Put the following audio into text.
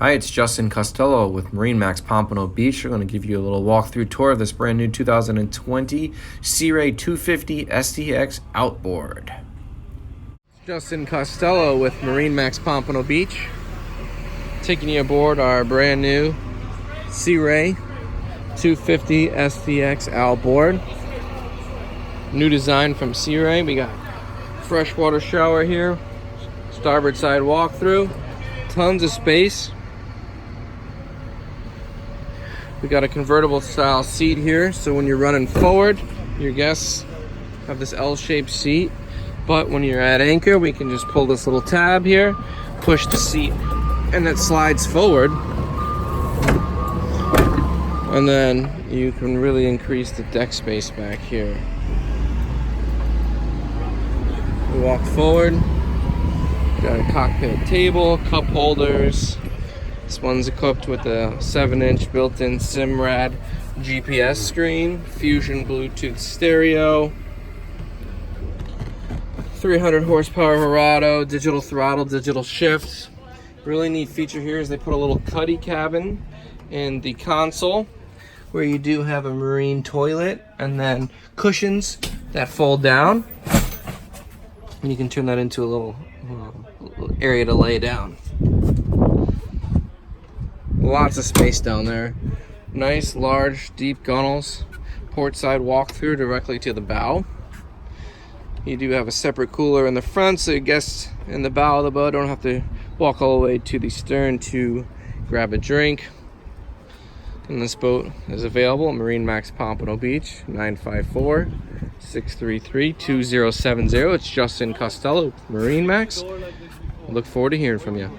Hi, it's Justin Costello with Marinemax Pompano Beach. I'm going to give you a little walkthrough tour of this brand new 2020 Sea Ray 250 SDX outboard. Justin Costello with Marinemax Pompano Beach, taking you aboard our brand new Sea Ray 250 SDX outboard. New design from Sea Ray. We got freshwater shower here, starboard side walkthrough, tons of space. We got a convertible style seat here, so when you're running forward, your guests have this L-shaped seat. But when you're at anchor, we can just pull this little tab here, push the seat, and it slides forward. And then you can really increase the deck space back here. We walk forward, got a cockpit table, cup holders. This one's equipped with a 7-inch built-in SIMRAD GPS screen, Fusion Bluetooth stereo, 300 horsepower Verado, digital throttle, digital shift. Really neat feature here is they put a little cuddy cabin in the console where you do have a marine toilet and then cushions that fold down. And you can turn that into a little area to lay down. Lots of space down there. Nice, large, deep gunnels. Port side walkthrough directly to the bow. You do have a separate cooler in the front, so guests in the bow of the boat don't have to walk all the way to the stern to grab a drink. And this boat is available at Marinemax Pompano Beach, 954-633-2070. It's Justin Costello, Marinemax. I look forward to hearing from you.